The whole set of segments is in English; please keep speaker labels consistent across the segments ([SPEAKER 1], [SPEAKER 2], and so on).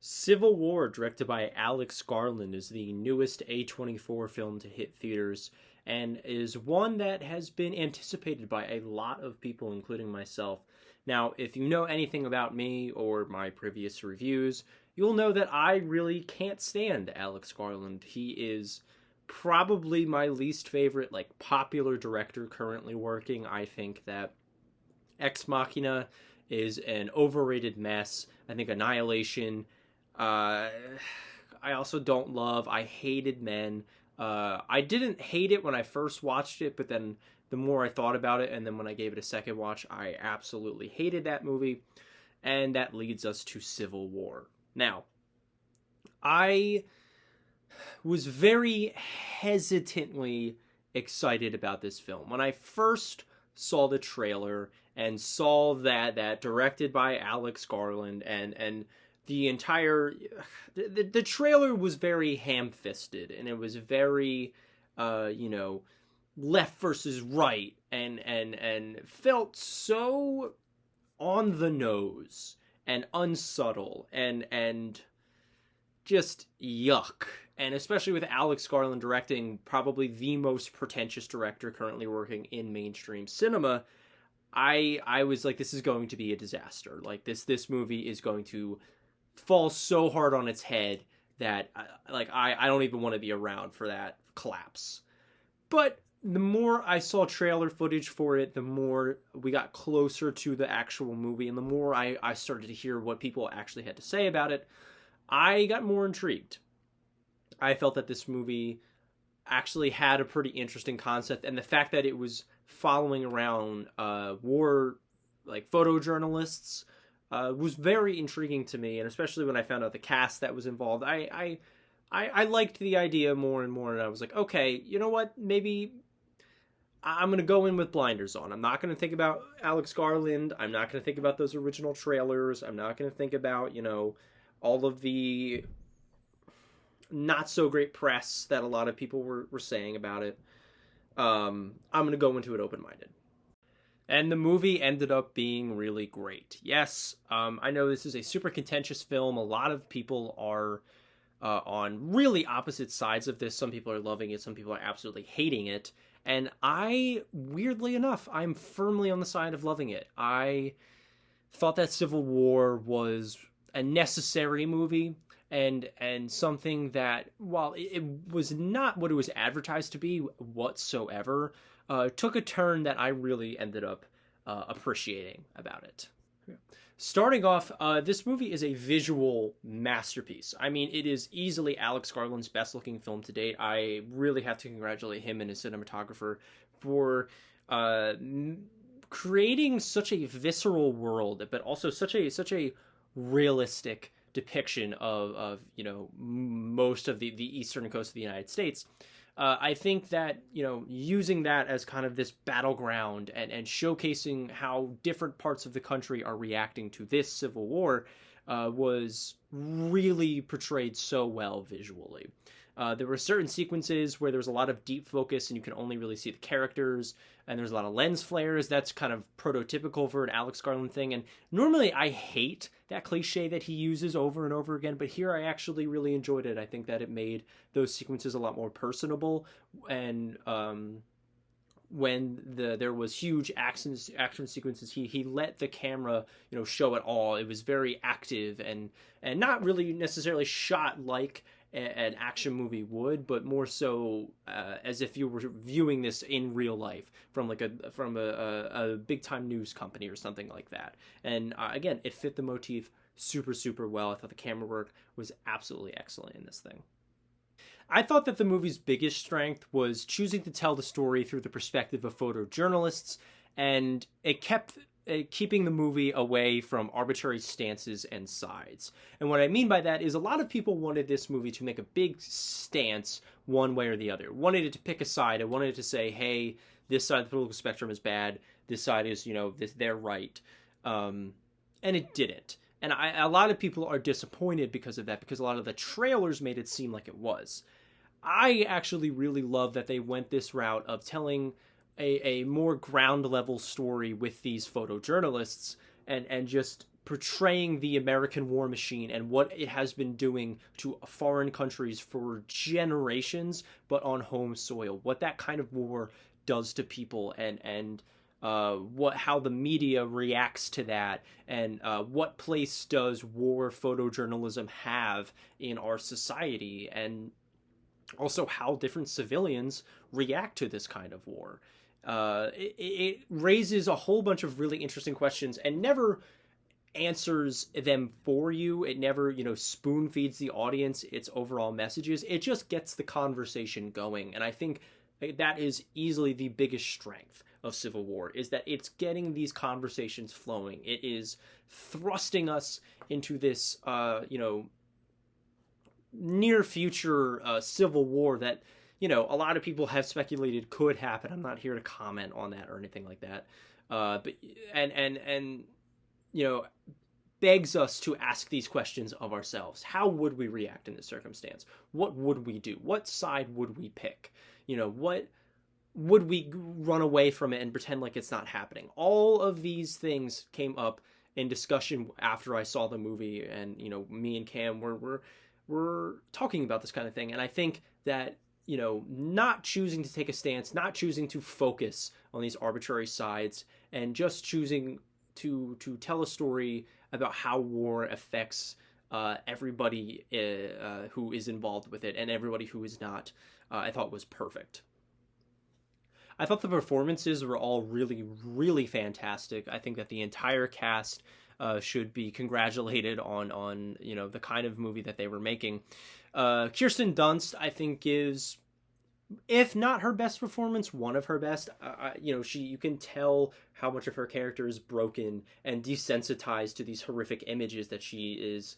[SPEAKER 1] Civil War, directed by Alex Garland, is the newest A24 film to hit theaters and is one that has been anticipated by a lot of people, including myself. Now, if you know anything about me or my previous reviews, you'll know that I really can't stand Alex Garland. He is probably my least favorite, popular director currently working. I think that Ex Machina is an overrated mess. I think Annihilation, uh, I also don't love. I hated Men. I didn't hate it when I first watched it, but then the more I thought about it, and then when I gave it a second watch, I absolutely hated that movie. And that leads us to Civil War. Now, I was very hesitantly excited about this film. When I first saw the trailer and saw that directed by Alex Garland and the entire the trailer was very ham-fisted, and it was very left versus right, and felt so on the nose and unsubtle and just yuck. And especially with Alex Garland directing, probably the most pretentious director currently working in mainstream cinema, I was like, this is going to be a disaster. Like this movie is going to fall so hard on its head that I don't even want to be around for that collapse. But the more I saw trailer footage for it, the more we got closer to the actual movie, and the more I started to hear what people actually had to say about it, I got more intrigued. I felt that this movie actually had a pretty interesting concept, and the fact that it was following around war photojournalists was very intriguing to me, and especially when I found out the cast that was involved, I liked the idea more and more, and I was like, okay, you know what, maybe I'm going to go in with blinders on. I'm not going to think about Alex Garland. I'm not going to think about those original trailers. I'm not going to think about, all of the not so great press that a lot of people were saying about it. I'm going to go into it open-minded. And the movie ended up being really great. Yes, I know this is a super contentious film. A lot of people are on really opposite sides of this. Some people are loving it. Some people are absolutely hating it. And weirdly enough, I'm firmly on the side of loving it. I thought that Civil War was a necessary movie, and something that, while it was not what it was advertised to be whatsoever, took a turn that I really ended up appreciating about it. Starting off, this movie is a visual masterpiece. I mean, it is easily Alex Garland's best-looking film to date. I really have to congratulate him and his cinematographer for creating such a visceral world, but also such a realistic depiction of most of the eastern coast of the United States. I think that, using that as kind of this battleground and showcasing how different parts of the country are reacting to this Civil War was really portrayed so well visually. There were certain sequences where there was a lot of deep focus and you can only really see the characters, and there's a lot of lens flares. That's kind of prototypical for an Alex Garland thing, and normally I hate that cliche that he uses over and over again, but here I actually really enjoyed it. I think that it made those sequences a lot more personable, and when there was huge action sequences, he let the camera show it all. It was very active and not really necessarily shot like an action movie would, but more so as if you were viewing this in real life from a big time news company or something like that. And again, it fit the motif super well. I thought the camera work was absolutely excellent in this thing. I thought that the movie's biggest strength was choosing to tell the story through the perspective of photojournalists, and it kept keeping the movie away from arbitrary stances and sides. And what I mean by that is a lot of people wanted this movie to make a big stance one way or the other. Wanted it to pick a side. It wanted it to say, hey, this side of the political spectrum is bad. This side is, they're right. And it didn't. And a lot of people are disappointed because of that, because a lot of the trailers made it seem like it was. I actually really love that they went this route of telling a more ground level story with these photojournalists and just portraying the American war machine and what it has been doing to foreign countries for generations, but on home soil. What that kind of war does to people, and what how the media reacts to that, and what place does war photojournalism have in our society, and also how different civilians react to this kind of war. It raises a whole bunch of really interesting questions and never answers them for you. It never, spoon feeds the audience its overall messages. It just gets the conversation going. And I think that is easily the biggest strength of Civil War, is that it's getting these conversations flowing. It is thrusting us into this, near future Civil War that, a lot of people have speculated could happen. I'm not here to comment on that or anything like that. But begs us to ask these questions of ourselves. How would we react in this circumstance? What would we do? What side would we pick? What would we run away from it and pretend like it's not happening? All of these things came up in discussion after I saw the movie, and me and Cam were talking about this kind of thing. And I think that not choosing to take a stance, not choosing to focus on these arbitrary sides, and just choosing to tell a story about how war affects everybody who is involved with it and everybody who is not, I thought was perfect. I thought the performances were all really, really fantastic. I think that the entire cast should be congratulated on the kind of movie that they were making. Kirsten Dunst, I think, gives, if not her best performance, one of her best. You can tell how much of her character is broken and desensitized to these horrific images that she is,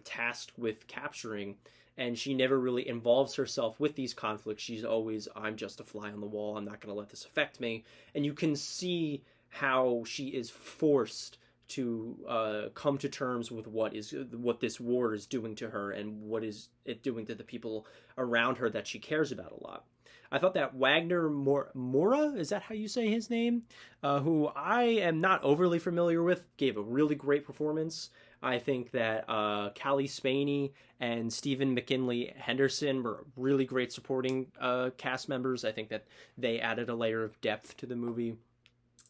[SPEAKER 1] tasked with capturing. And she never really involves herself with these conflicts. She's always, I'm just a fly on the wall. I'm not going to let this affect me. And you can see how she is forced to come to terms with what this war is doing to her, and what is it doing to the people around her that she cares about a lot. I thought that Wagner Mora, is that how you say his name? Who I am not overly familiar with, gave a really great performance. I think that Callie Spaney and Stephen McKinley Henderson were really great supporting cast members. I think that they added a layer of depth to the movie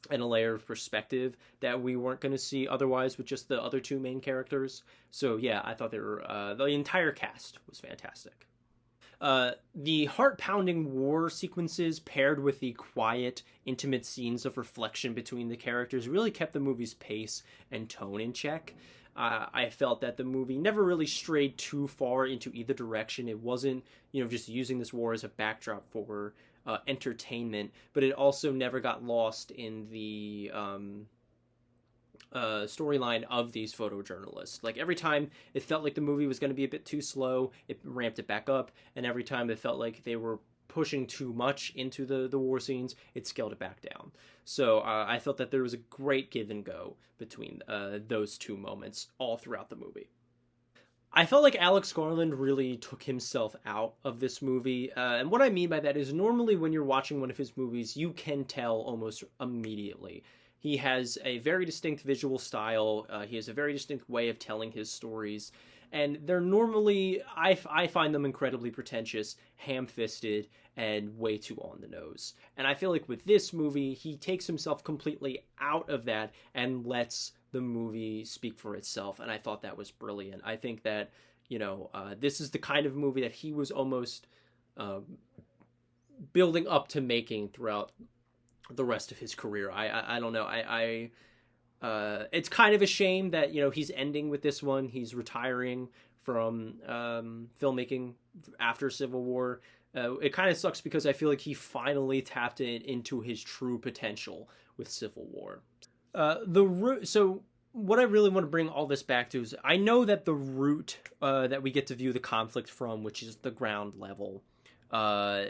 [SPEAKER 1] and a layer of perspective that we weren't going to see otherwise with just the other two main characters. So yeah, I thought the entire cast was fantastic. The heart-pounding war sequences paired with the quiet, intimate scenes of reflection between the characters really kept the movie's pace and tone in check. I felt that the movie never really strayed too far into either direction. It wasn't, just using this war as a backdrop for entertainment, but it also never got lost in the storyline of these photojournalists. Like, every time it felt like the movie was going to be a bit too slow, it ramped it back up, and every time it felt like they were pushing too much into the war scenes, it scaled it back down. So I felt that there was a great give and go between those two moments all throughout the movie. I felt like Alex Garland really took himself out of this movie. And what I mean by that is, normally when you're watching one of his movies, you can tell almost immediately. He has a very distinct visual style. He has a very distinct way of telling his stories. And they're normally, I find them incredibly pretentious, ham-fisted, and way too on the nose. And I feel like with this movie, he takes himself completely out of that and lets the movie speak for itself. And I thought that was brilliant. I think that, this is the kind of movie that he was almost building up to making throughout the rest of his career. I don't know. It's kind of a shame that, he's ending with this one. He's retiring from filmmaking after Civil War. It kind of sucks because I feel like he finally tapped into his true potential with Civil War. So what I really want to bring all this back to is, I know that the route that we get to view the conflict from, which is the ground level,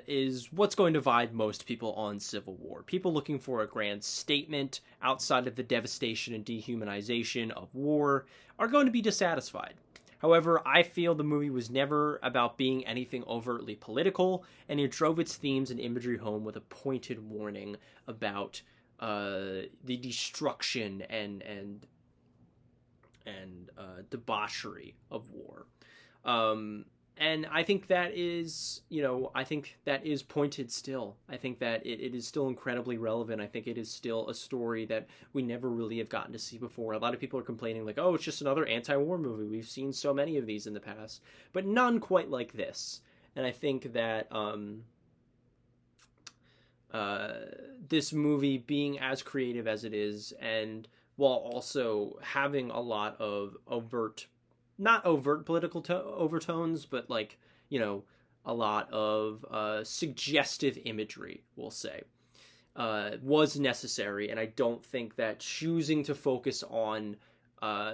[SPEAKER 1] is what's going to divide most people on Civil War. People looking for a grand statement outside of the devastation and dehumanization of war are going to be dissatisfied. However, I feel the movie was never about being anything overtly political, and it drove its themes and imagery home with a pointed warning about the destruction and and debauchery of war. And I think that is, I think that is pointed still. I think that it is still incredibly relevant. I think it is still a story that we never really have gotten to see before. A lot of people are complaining like, oh, it's just another anti-war movie. We've seen so many of these in the past, but none quite like this. And I think that this movie being as creative as it is, and while also having a lot of not overt political overtones, but like, a lot of suggestive imagery, we'll say, was necessary. And I don't think that choosing to focus on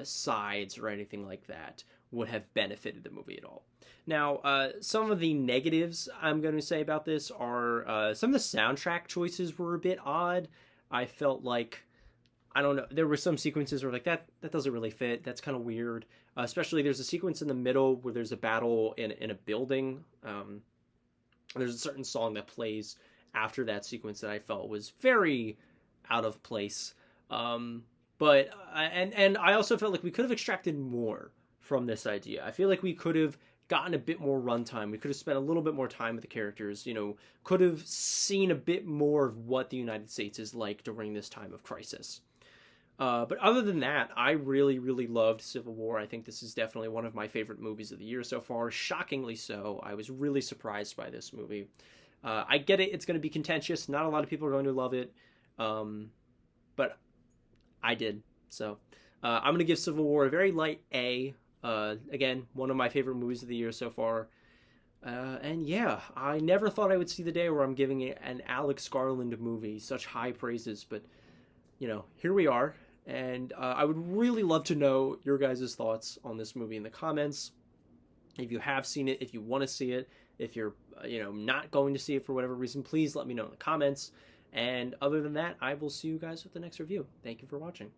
[SPEAKER 1] sides or anything like that would have benefited the movie at all. Now, some of the negatives I'm going to say about this are some of the soundtrack choices were a bit odd. I felt like, I don't know, there were some sequences where like that doesn't really fit. That's kind of weird. Especially there's a sequence in the middle where there's a battle in a building. There's a certain song that plays after that sequence that I felt was very out of place. But I also felt like we could have extracted more from this idea. I feel like we could have gotten a bit more runtime. We could have spent a little bit more time with the characters, could have seen a bit more of what the United States is like during this time of crisis. But other than that, I really, really loved Civil War. I think this is definitely one of my favorite movies of the year so far. Shockingly so. I was really surprised by this movie. I get it. It's going to be contentious. Not a lot of people are going to love it. But I did. So I'm going to give Civil War a very light A. Again, one of my favorite movies of the year so far. And yeah, I never thought I would see the day where I'm giving an Alex Garland movie such high praises. But, here we are. And I would really love to know your guys' thoughts on this movie in the comments. If you have seen it, if you want to see it, if you're, not going to see it for whatever reason, please let me know in the comments. And other than that, I will see you guys with the next review. Thank you for watching.